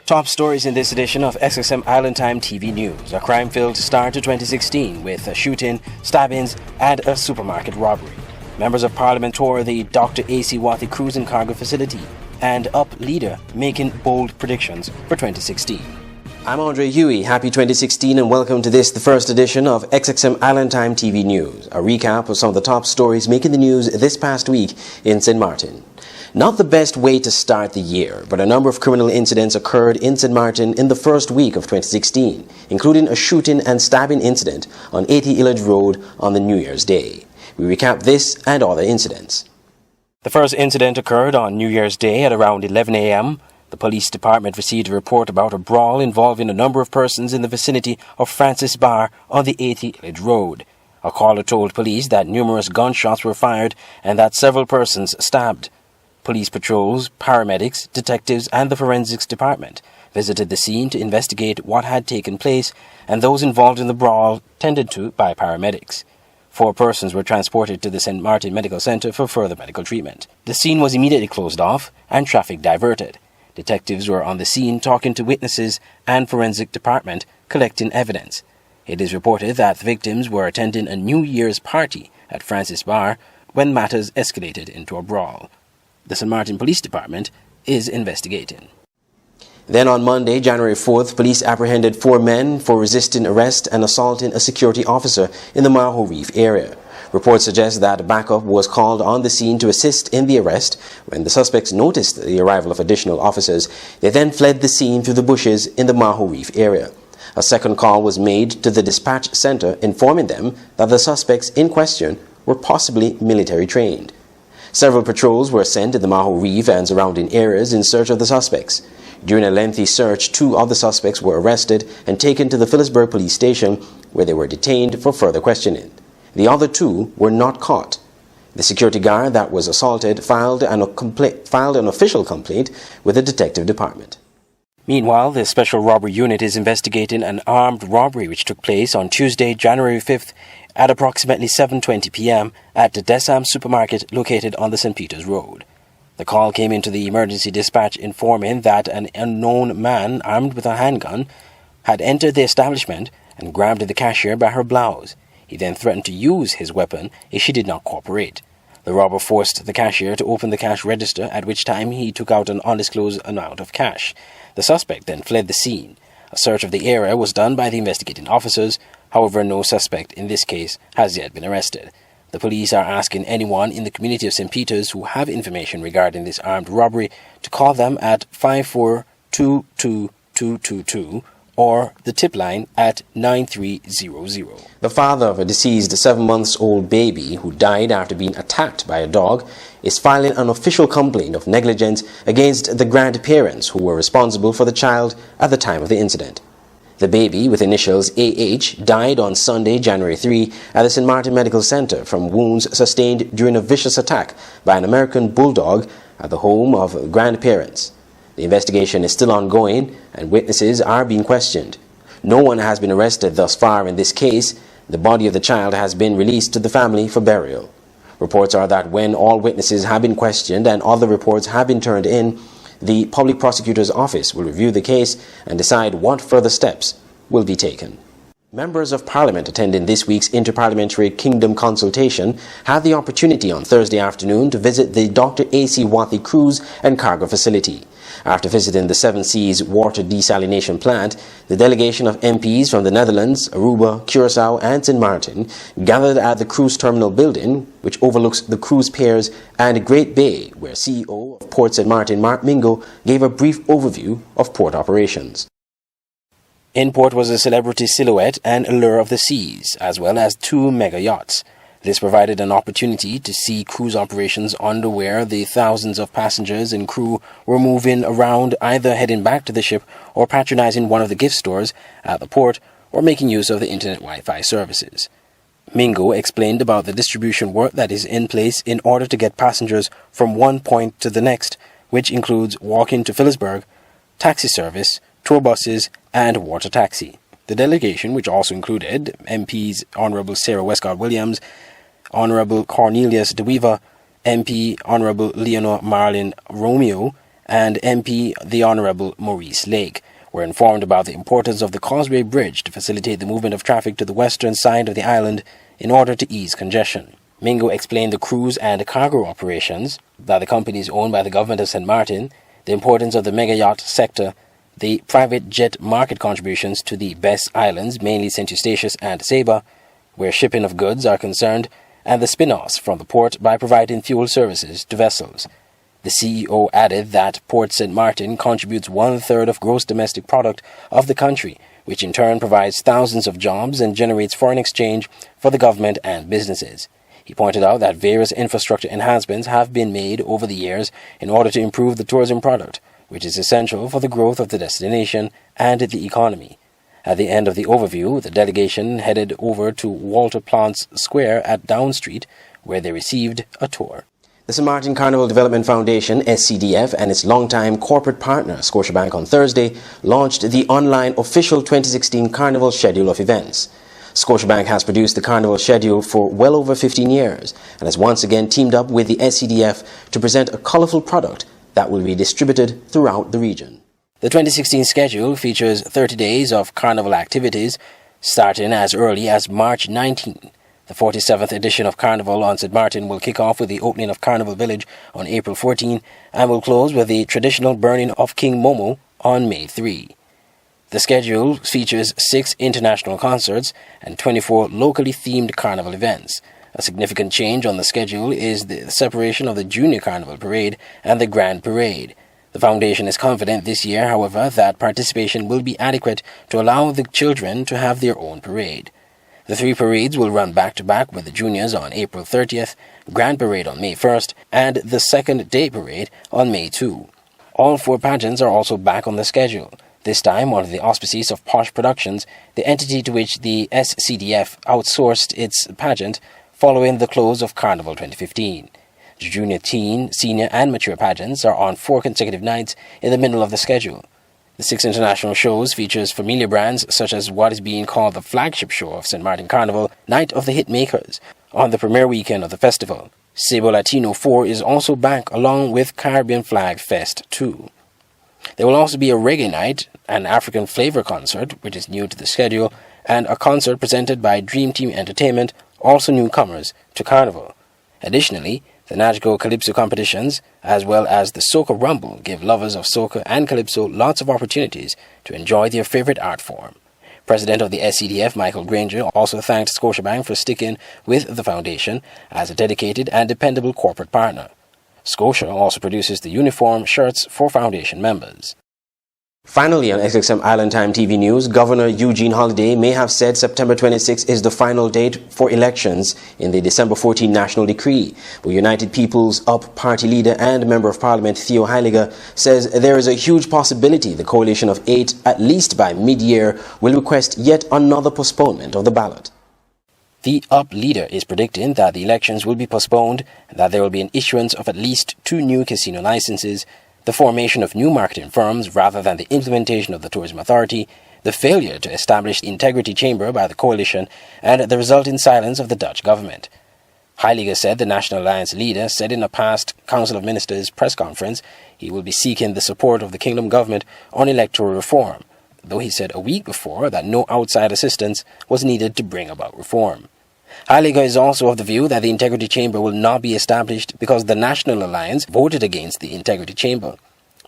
Top stories in this edition of SXMIslandtime TV News. A crime-filled start to 2016 with a shooting, stabbings and a supermarket robbery. Members of Parliament tour the Dr. A.C. Wathy cruise and cargo facility. And UP leader making bold predictions for 2016. I'm Andre Huey. Happy 2016 and welcome to this, the first edition of SXMIslandtime TV News. A recap of some of the top stories making the news this past week in St. Martin. Not the best way to start the year, but a number of criminal incidents occurred in St. Martin in the first week of 2016, including a shooting and stabbing incident on 80 Illage Road on the New Year's Day. We recap this and other incidents. The first incident occurred on New Year's Day at around 11 a.m. The police department received a report about a brawl involving a number of persons in the vicinity of Francis Bar on the 80 Illage Road. A caller told police that numerous gunshots were fired and that several persons stabbed. Police patrols, paramedics, detectives and the forensics department visited the scene to investigate what had taken place, and those involved in the brawl tended to by paramedics. 4 persons were transported to the St. Martin Medical Centre for further medical treatment. The scene was immediately closed off and traffic diverted. Detectives were on the scene talking to witnesses and forensic department collecting evidence. It is reported that the victims were attending a New Year's party at Francis Bar when matters escalated into a brawl. The St. Martin Police Department is investigating. Then on Monday, January 4th, police apprehended 4 men for resisting arrest and assaulting a security officer in the Maho Reef area. Reports suggest that backup was called on the scene to assist in the arrest. When the suspects noticed the arrival of additional officers, they then fled the scene through the bushes in the Maho Reef area. A second call was made to the dispatch center informing them that the suspects in question were possibly military trained. Several patrols were sent in the Maho Reef and surrounding areas in search of the suspects. During a lengthy search, 2 of the suspects were arrested and taken to the Phillipsburg police station, where they were detained for further questioning. The other 2 were not caught. The security guard that was assaulted filed an official complaint with the detective department. Meanwhile, the Special Robbery Unit is investigating an armed robbery which took place on Tuesday, January 5th at approximately 7:20 p.m. at the Desam supermarket located on the St. Peter's Road. The call came into the emergency dispatch informing that an unknown man armed with a handgun had entered the establishment and grabbed the cashier by her blouse. He then threatened to use his weapon if she did not cooperate. The robber forced the cashier to open the cash register, at which time he took out an undisclosed amount of cash. The suspect then fled the scene. A search of the area was done by the investigating officers. However, no suspect in this case has yet been arrested. The police are asking anyone in the community of St. Peter's who have information regarding this armed robbery to call them at 5422222 or the tip line at 9300. The father of a deceased 7-month-old baby who died after being attacked by a dog is filing an official complaint of negligence against the grandparents who were responsible for the child at the time of the incident. The baby, with initials AH, died on Sunday, January 3, at the St. Martin Medical Centre from wounds sustained during a vicious attack by an American bulldog at the home of grandparents. The investigation is still ongoing and witnesses are being questioned. No one has been arrested thus far in this case. The body of the child has been released to the family for burial. Reports are that when all witnesses have been questioned and other reports have been turned in, the Public Prosecutor's Office will review the case and decide what further steps will be taken. Members of Parliament attending this week's Interparliamentary Kingdom consultation had the opportunity on Thursday afternoon to visit the Dr. A.C. Wathy cruise and cargo facility. After visiting the Seven Seas water desalination plant, the delegation of MPs from the Netherlands, Aruba, Curaçao and St. Martin gathered at the cruise terminal building, which overlooks the cruise piers and Great Bay, where CEO of Port St. Martin, Mark Mingo, gave a brief overview of port operations. In port was a celebrity silhouette and allure of the seas, as well as 2 mega yachts. This provided an opportunity to see cruise operations under where the thousands of passengers and crew were moving around, either heading back to the ship or patronizing one of the gift stores at the port or making use of the internet Wi-Fi services. Mingo explained about the distribution work that is in place in order to get passengers from one point to the next, which includes walking to Phillipsburg, taxi service, tour buses and water taxi. The delegation, which also included MPs Honourable Sarah Westcott-Williams, Honourable Cornelius de Weaver, MP Honourable Leonor Marlin Romeo, and MP the Honourable Maurice Lake were informed about the importance of the Causeway Bridge to facilitate the movement of traffic to the western side of the island in order to ease congestion. Mingo explained the cruise and cargo operations, that the company is owned by the government of St. Martin, the importance of the mega yacht sector, the private jet market contributions to the BESS islands, mainly St. Eustatius and Saba, where shipping of goods are concerned, and the spin-offs from the port by providing fuel services to vessels. The CEO added that Port St. Martin contributes 1/3 of gross domestic product of the country, which in turn provides thousands of jobs and generates foreign exchange for the government and businesses. He pointed out that various infrastructure enhancements have been made over the years in order to improve the tourism product, which is essential for the growth of the destination and the economy. At the end of the overview, the delegation headed over to Walter Plant's Square at Down Street, where they received a tour. The St. Martin Carnival Development Foundation, SCDF, and its longtime corporate partner, Scotiabank, on Thursday, launched the online official 2016 Carnival schedule of events. Scotiabank has produced the Carnival schedule for well over 15 years and has once again teamed up with the SCDF to present a colourful product that will be distributed throughout the region. The 2016 schedule features 30 days of Carnival activities, starting as early as March 19. The 47th edition of Carnival on St. Martin will kick off with the opening of Carnival Village on April 14 and will close with the traditional burning of King Momo on May 3. The schedule features 6 international concerts and 24 locally themed carnival events. A significant change on the schedule is the separation of the Junior Carnival Parade and the Grand Parade. The foundation is confident this year, however, that participation will be adequate to allow the children to have their own parade. The 3 parades will run back-to-back with the juniors on April 30th, Grand Parade on May 1st, and the Second Day Parade on May 2. All 4 pageants are also back on the schedule. This time under the auspices of Posh Productions, the entity to which the SCDF outsourced its pageant following the close of Carnival 2015. The junior, teen, senior and mature pageants are on 4 consecutive nights in the middle of the schedule. The 6 international shows features familiar brands such as what is being called the flagship show of St. Martin Carnival, Night of the Hitmakers, on the premiere weekend of the festival. Sabo Latino 4 is also back along with Caribbean Flag Fest 2. There will also be a reggae night, an African flavor concert, which is new to the schedule, and a concert presented by Dream Team Entertainment, also newcomers to Carnival. Additionally, the Nagico Calypso competitions, as well as the Soca Rumble, give lovers of Soca and Calypso lots of opportunities to enjoy their favorite art form. President of the SCDF, Michael Granger, also thanked Scotiabank for sticking with the foundation as a dedicated and dependable corporate partner. Scotia also produces the uniform shirts for foundation members. Finally, on SXM Island Time TV News, Governor Eugene Holiday may have said September 26 is the final date for elections in the December 14 National Decree. But United People's UP party leader and Member of Parliament Theo Heiliger says there is a huge possibility the coalition of 8, at least by mid-year, will request yet another postponement of the ballot. The UP leader is predicting that the elections will be postponed and that there will be an issuance of at least 2 new casino licenses, the formation of new marketing firms rather than the implementation of the Tourism Authority, the failure to establish the Integrity Chamber by the coalition, and the resulting silence of the Dutch government. Heiliger said the National Alliance leader said in a past Council of Ministers press conference he will be seeking the support of the Kingdom government on electoral reform, though he said a week before that no outside assistance was needed to bring about reform. Heiliger is also of the view that the Integrity Chamber will not be established because the National Alliance voted against the Integrity Chamber.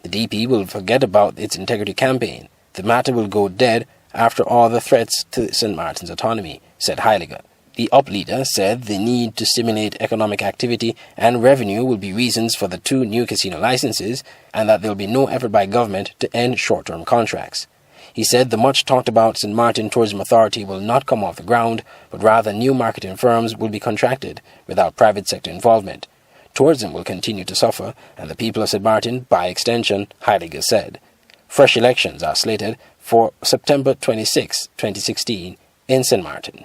The DP will forget about its integrity campaign. The matter will go dead after all the threats to St. Martin's autonomy, said Heiliger. The UP leader said the need to stimulate economic activity and revenue will be reasons for the 2 new casino licenses and that there will be no effort by government to end short-term contracts. He said the much-talked-about St. Martin Tourism Authority will not come off the ground, but rather new marketing firms will be contracted without private sector involvement. Tourism will continue to suffer, and the people of St. Martin, by extension, Heiliger said. Fresh elections are slated for September 26, 2016, in St. Martin.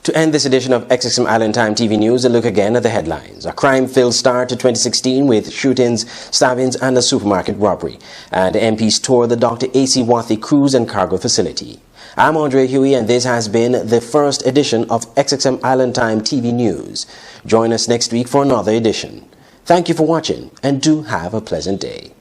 To end this edition of SXM Island Time TV News, a look again at the headlines. A crime-filled start to 2016 with shootings, stabbings and a supermarket robbery. And MPs tour the Dr. A.C. Wathy cruise and cargo facility. I'm Andre Huey and this has been the first edition of SXM Island Time TV News. Join us next week for another edition. Thank you for watching and do have a pleasant day.